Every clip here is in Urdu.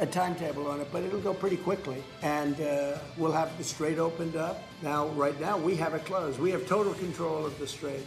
a timetable on it, but it'll go pretty quickly, and we'll have the strait opened up. Right now, we have it closed. We have total control of the strait.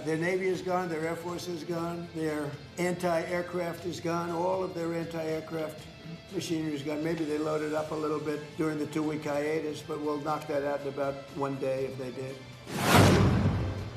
Their Navy is gone, their Air Force is gone, their anti-aircraft is gone, all of their anti-aircraft machinery is gone. Maybe they loaded up a little bit during the 2-week hiatus, but we'll knock that out in about 1 day if they did.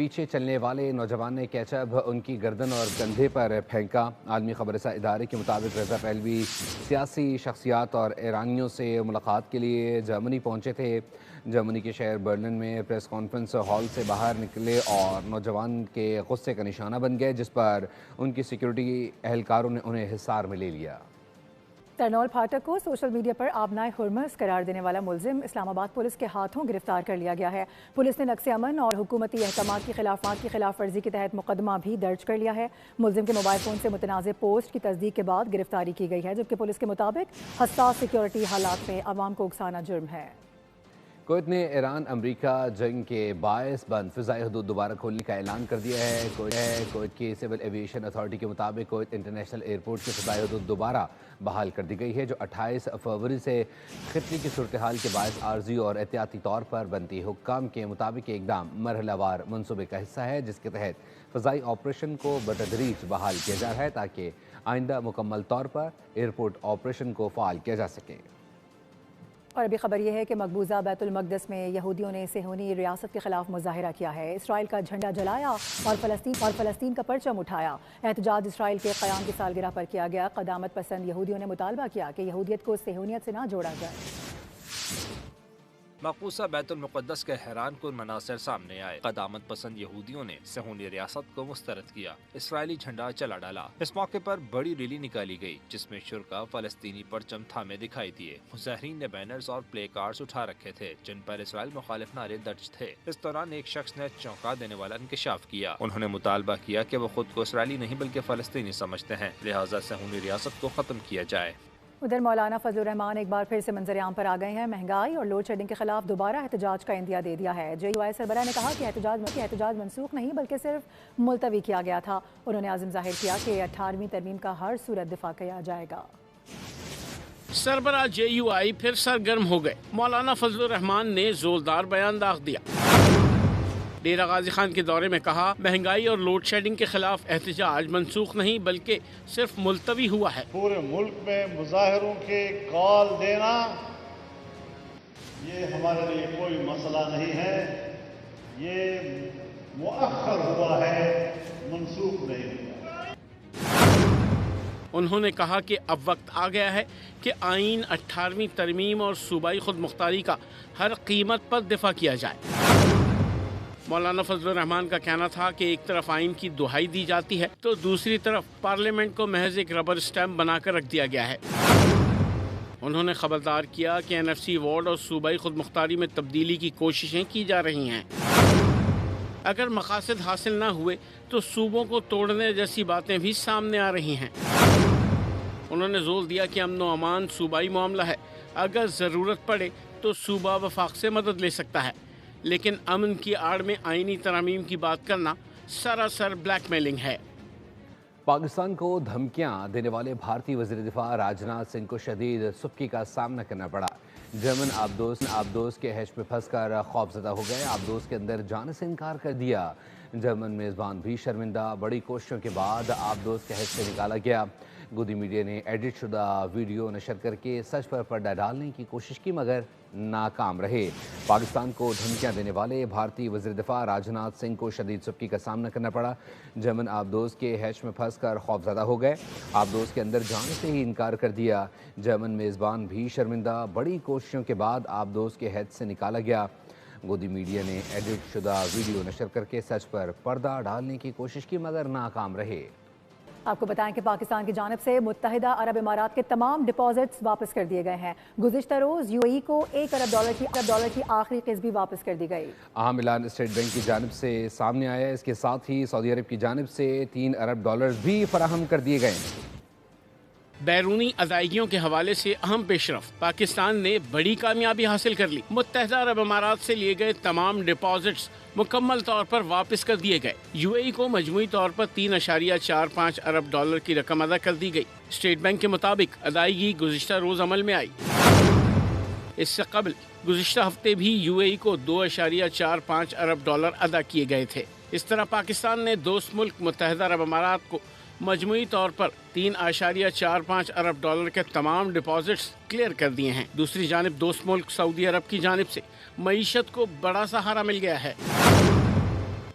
پیچھے چلنے والے نوجوان نے کیچپ ان کی گردن اور کندھے پر پھینکا۔ عالمی خبر رساں ادارے کے مطابق رضا پہلوی سیاسی شخصیات اور ایرانیوں سے ملاقات کے لیے جرمنی پہنچے تھے۔ جرمنی کے شہر برلن میں پریس کانفرنس ہال سے باہر نکلے اور نوجوان کے غصے کا نشانہ بن گئے، جس پر ان کی سیکیورٹی اہلکاروں نے انہیں حصار میں لے لیا۔ ترنول پھاٹک کو سوشل میڈیا پر آبنائے ہرمز قرار دینے والا ملزم اسلام آباد پولیس کے ہاتھوں گرفتار کر لیا گیا ہے۔ پولیس نے نقص امن اور حکومتی احکامات کی خلاف ورزی کے تحت مقدمہ بھی درج کر لیا ہے۔ ملزم کے موبائل فون سے متنازع پوسٹ کی تصدیق کے بعد گرفتاری کی گئی ہے، جبکہ پولیس کے مطابق حساس سیکیورٹی حالات میں عوام کو اکسانا جرم ہے۔ کویت نے ایران امریکہ جنگ کے باعث بند فضائی حدود دوبارہ کھولنے کا اعلان کر دیا ہے۔ کویت کی سول ایویشن اتھارٹی کے مطابق کویت انٹرنیشنل ایئرپورٹ کی فضائی حدود دوبارہ بحال کر دی گئی ہے، جو 28 فروری سے خطے کی صورتحال کے باعث عارضی اور احتیاطی طور پر بنتی۔ حکام کے مطابق یہ اقدام مرحلہ وار منصوبے کا حصہ ہے، جس کے تحت فضائی آپریشن کو بتدریج بحال کیا جا رہا ہے تاکہ آئندہ مکمل طور پر ایئرپورٹ آپریشن کو فعال کیا جا سکے۔ اور ابھی خبر یہ ہے کہ مقبوضہ بیت المقدس میں یہودیوں نے صہیونی ریاست کے خلاف مظاہرہ کیا ہے، اسرائیل کا جھنڈا جلایا اور فلسطین کا پرچم اٹھایا۔ احتجاج اسرائیل کے قیام کی سالگرہ پر کیا گیا۔ قدامت پسند یہودیوں نے مطالبہ کیا کہ یہودیت کو صہیونیت سے نہ جوڑا جائے۔ مقبوضہ بیت المقدس کے حیران کن مناظر سامنے آئے۔ قدامت پسند یہودیوں نے صہیونی ریاست کو مسترد کیا، اسرائیلی جھنڈا چلا ڈالا۔ اس موقع پر بڑی ریلی نکالی گئی، جس میں شرکاء فلسطینی پرچم تھامے دکھائی دیے۔ مظاہرین نے بینرز اور پلے کارڈز اٹھا رکھے تھے، جن پر اسرائیل مخالف نعرے درج تھے۔ اس دوران ایک شخص نے چونکا دینے والا انکشاف کیا۔ انہوں نے مطالبہ کیا کہ وہ خود کو اسرائیلی نہیں بلکہ فلسطینی سمجھتے ہیں، لہٰذا صہیونی ریاست کو ختم کیا جائے۔ ادھر مولانا فضل الرحمان ایک بار پھر سے منظر عام پر آ گئے ہیں۔ مہنگائی اور لوڈ شیڈنگ کے خلاف دوبارہ احتجاج کا عندیہ دے دیا ہے۔ JUI سربراہ نے کہا کہ احتجاج منسوخ نہیں بلکہ صرف ملتوی کیا گیا تھا۔ انہوں نے عزم ظاہر کیا کہ 18ویں ترمیم کا ہر صورت دفاع کیا جائے گا۔ سربراہ JUI پھر سرگرم ہو گئے۔ مولانا فضل الرحمان نے زوردار بیان داغ دیا۔ ڈیرہ غازی خان کے دورے میں کہا مہنگائی اور لوڈ شیڈنگ کے خلاف احتجاج منسوخ نہیں بلکہ صرف ملتوی ہوا ہے۔ پورے ملک میں مظاہروں کے کال دینا یہ ہمارے لیے کوئی مسئلہ نہیں ہے، یہ مؤخر ہوا ہے، منسوخ نہیں ہوا۔ انہوں نے کہا کہ اب وقت آ گیا ہے کہ آئین 18ویں ترمیم اور صوبائی خود مختاری کا ہر قیمت پر دفاع کیا جائے۔ مولانا فضل الرحمان کا کہنا تھا کہ ایک طرف آئین کی دہائی دی جاتی ہے تو دوسری طرف پارلیمنٹ کو محض ایک ربر سٹیمپ بنا کر رکھ دیا گیا ہے۔ انہوں نے خبردار کیا کہ NFC وارڈ اور صوبائی خود مختاری میں تبدیلی کی کوششیں کی جا رہی ہیں۔ اگر مقاصد حاصل نہ ہوئے تو صوبوں کو توڑنے جیسی باتیں بھی سامنے آ رہی ہیں۔ انہوں نے زور دیا کہ امن و امان صوبائی معاملہ ہے، اگر ضرورت پڑے تو صوبہ وفاق سے مدد لے سکتا ہے، لیکن امن کی آڑ میں آئینی ترامیم کی بات کرنا سراسر بلیک میلنگ ہے۔ پاکستان کو دھمکیاں دینے والے بھارتی وزیر دفاع راجناتھ سنگھ کو شدید سبکی کا سامنا کرنا پڑا۔ جرمن آبدوز کے ہیش میں پھنس کر خوفزدہ ہو گئے، آبدوز کے اندر جانے سے انکار کر دیا۔ جرمن میزبان بھی شرمندہ، بڑی کوششوں کے بعد آبدوز کے ہیش سے نکالا گیا۔ گودی میڈیا نے ایڈٹ شدہ ویڈیو نشر کر کے سچ پر پردہ ڈالنے کی کوشش کی مگر ناکام رہے۔ پاکستان کو دھمکیاں دینے والے بھارتی وزیر دفاع راجناتھ سنگھ کو شدید سبکی کا سامنا کرنا پڑا۔ جرمن آبدوز کے ہیش میں پھنس کر خوفزدہ ہو گئے، آبدوز کے اندر جانے سے ہی انکار کر دیا۔ جرمن میزبان بھی شرمندہ، بڑی کوششوں کے بعد آبدوز کے ہیچ سے نکالا گیا۔ گودی میڈیا نے ایڈٹ شدہ ویڈیو نشر کر کے سچ پر پردہ ڈالنے کی کوشش کی مگر ناکام رہے۔ آپ کو بتائیں کہ پاکستان کی جانب سے متحدہ عرب امارات کے تمام ڈپازٹس واپس کر دیے گئے ہیں۔ گزشتہ روز UAE کو $1 ارب کی آخری قسط بھی واپس کر دی گئی۔ اہم اعلان اسٹیٹ بینک کی جانب سے سامنے آیا ہے، اس کے ساتھ ہی سعودی عرب کی جانب سے $3 ارب بھی فراہم کر دیے گئے۔ بیرونی ادائیگیوں کے حوالے سے اہم پیش رفت، پاکستان نے بڑی کامیابی حاصل کر لی۔ متحدہ عرب امارات سے لیے گئے تمام ڈپازٹس مکمل طور پر واپس کر دیے گئے۔ UAE کو مجموعی طور پر $3.45 ارب کی رقم ادا کر دی گئی۔ اسٹیٹ بینک کے مطابق ادائیگی گزشتہ روز عمل میں آئی۔ اس سے قبل گزشتہ ہفتے بھی UAE کو $2.45 ارب ادا کیے گئے تھے۔ اس طرح پاکستان نے دوست ملک متحدہ عرب امارات کو مجموعی طور پر $3.45 ارب کے تمام ڈپازٹس کلیئر کر دیے ہیں۔ دوسری جانب دوست ملک سعودی عرب کی جانب سے معیشت کو بڑا سہارا مل گیا ہے۔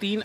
$3